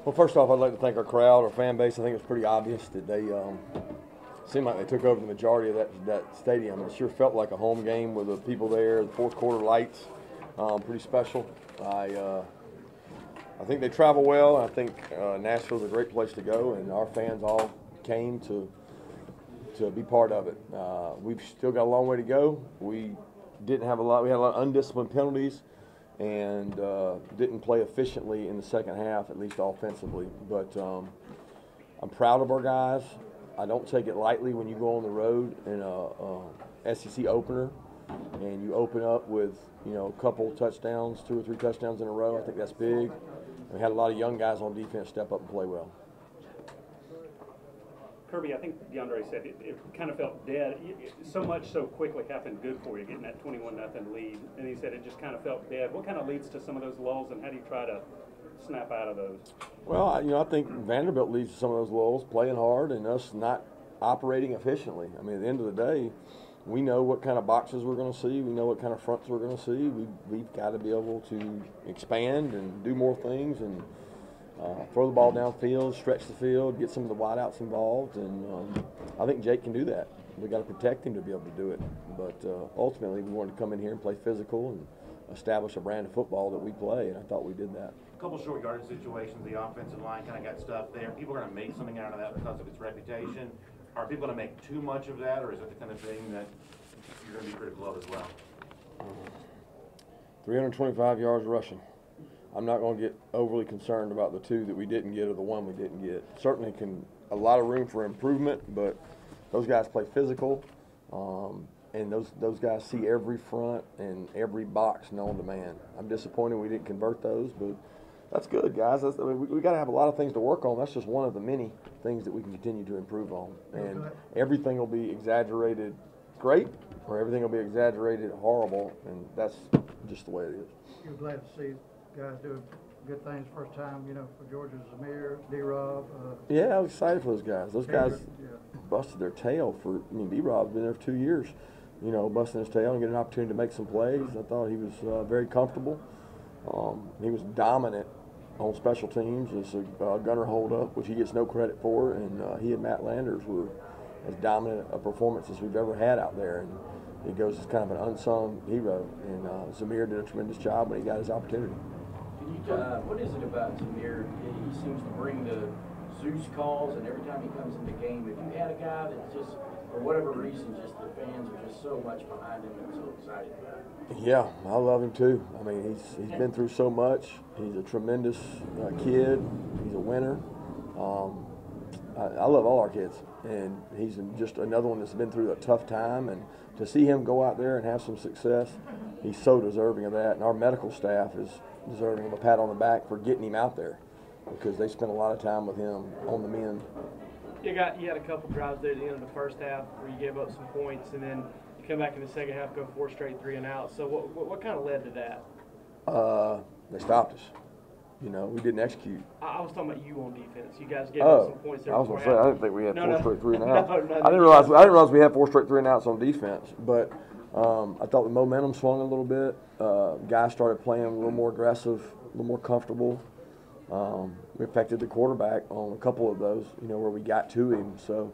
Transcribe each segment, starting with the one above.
Well, first off, I'd like to thank our crowd, our fan base. I think it's pretty obvious that they seemed like they took over the majority of that stadium. It sure felt like a home game with the people there, the fourth quarter lights, pretty special. I think they travel well. I think Nashville's a great place to go, and our fans all came to be part of it. We've still got a long way to go. We didn't have a lot. We had a lot of undisciplined penalties, and didn't play efficiently in the second half, at least offensively. But I'm proud of our guys. I don't take it lightly when you go on the road in a SEC opener, and you open up with a couple touchdowns, 2 or 3 touchdowns in a row. I think that's big. We had a lot of young guys on defense step up and play well. Kirby, I think DeAndre said it kind of felt dead. So much so quickly happened good for you, getting that 21-0 lead. And he said it just kind of felt dead. What kind of leads to some of those lulls, and how do you try to snap out of those? Well, I think Vanderbilt leads to some of those lulls, playing hard and us not operating efficiently. I mean, at the end of the day, we know what kind of boxes we're going to see. We know what kind of fronts we're going to see. We've got to be able to expand and do more things and throw the ball downfield, stretch the field, get some of the wideouts involved, and I think Jake can do that. We've got to protect him to be able to do it. But ultimately, we wanted to come in here and play physical and establish a brand of football that we play, and I thought we did that. A couple short yardage situations, the offensive line kind of got stuff there. People are going to make something out of that because of its reputation. Are people going to make too much of that, or is it the kind of thing that you're going to be critical of as well? 325 yards rushing. I'm not going to get overly concerned about the 2 that we didn't get or the 1 we didn't get. Certainly a lot of room for improvement, but those guys play physical, and those guys see every front and every box known to man. I'm disappointed we didn't convert those, but that's good, guys. We got to have a lot of things to work on. That's just one of the many things that we can continue to improve on. And everything will be exaggerated great, or everything will be exaggerated horrible, and that's just the way it is. You're glad to see guys do good things first time, for Georgia, Zamir, D-Rob. Yeah, I was excited for those guys. Those guys busted their tail D-Rob's been there for 2 years, busting his tail and getting an opportunity to make some plays. I thought he was very comfortable. He was dominant on special teams as a gunner hold-up, which he gets no credit for, and he and Matt Landers were as dominant a performance as we've ever had out there. And he goes as kind of an unsung hero, and Zamir did a tremendous job when he got his opportunity. What is it about Zamir? He seems to bring the Zeus calls, and every time he comes in the game, if you had a guy that just, for whatever reason, just the fans are just so much behind him and so excited about him. Yeah, I love him too. I mean, he's been through so much. He's a tremendous kid. He's a winner. I love all our kids, and he's just another one that's been through a tough time. And to see him go out there and have some success, he's so deserving of that. And our medical staff is deserving of a pat on the back for getting him out there, because they spent a lot of time with him on the mend. You had a couple drives there at the end of the first half where you gave up some points, and then you come back in the second half, go 4 straight 3 and out. So what kind of led to that? They stopped us. We didn't execute. I was talking about you on defense. You guys gave up some points there. I was going to say, I didn't think we had 4 straight 3 and outs. No, I didn't realize we had 4 straight 3 and outs on defense. But I thought the momentum swung a little bit. Guys started playing a little more aggressive, a little more comfortable. We affected the quarterback on a couple of those, where we got to him. So,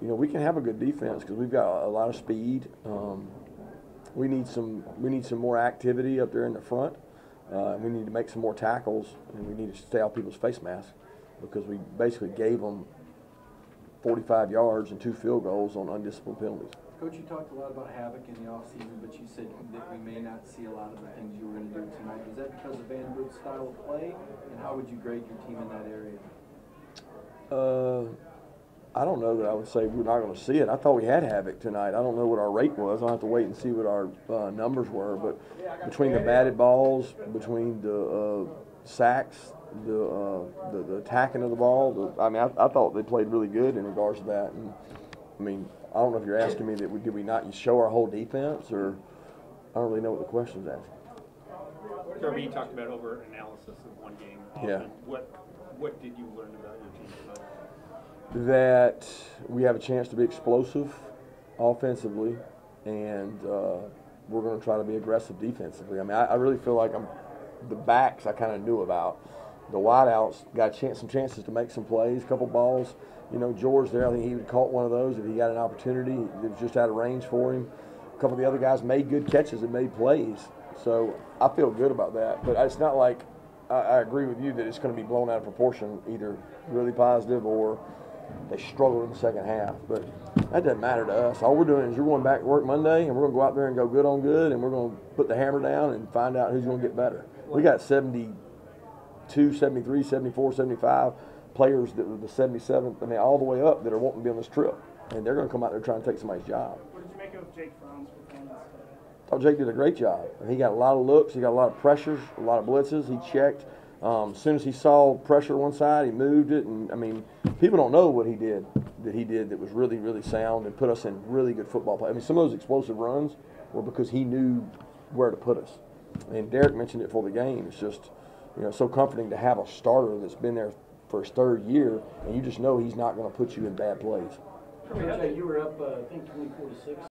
we can have a good defense because we've got a lot of speed. We need some more activity up there in the front. We need to make some more tackles, and we need to stay out people's face masks, because we basically gave them 45 yards and 2 field goals on undisciplined penalties. Coach, you talked a lot about havoc in the offseason, but you said that we may not see a lot of the things you were going to do tonight. Is that because of Vanderbilt's style of play, and how would you grade your team in that area? I don't know that I would say we're not going to see it. I thought we had havoc tonight. I don't know what our rate was. I'll have to wait and see what our numbers were. But between the batted balls, between the sacks, the attacking of the ball, I thought they played really good in regards to that. And I don't know if you're asking me that did we not show our whole defense, or I don't really know what the question's asking. Kirby, you talked about over-analysis of one game. Yeah. What did you learn about your team tonight? That we have a chance to be explosive offensively, and we're going to try to be aggressive defensively. I really feel like the backs I kind of knew about. the wideouts got some chances to make some plays, a couple balls. You know, George there, I think he would caught one of those if he got an opportunity. It was just out of range for him. A couple of the other guys made good catches and made plays. So I feel good about that. But it's not like I agree with you that it's going to be blown out of proportion, either really positive or they struggled in the second half. But that doesn't matter to us. All we're doing is we're going back to work Monday, and we're going to go out there and go good on good, and we're going to put the hammer down and find out who's going to get better. We got 72, 73, 74, 75 players that were the 77th, I mean, all the way up that are wanting to be on this trip. And they're going to come out there trying to take somebody's job. What did you make of Jake Fromm's performance? I thought Jake did a great job. He got a lot of looks. He got a lot of pressures, a lot of blitzes. He checked. As soon as he saw pressure one side, he moved it. And, I mean, people don't know what he did that was really, really sound and put us in really good football play. I mean, some of those explosive runs were because he knew where to put us. And Derek mentioned it for the game. It's just, you know, so comforting to have a starter that's been there for his third year, and you just know he's not going to put you in bad plays. You were up, I think, 24-6.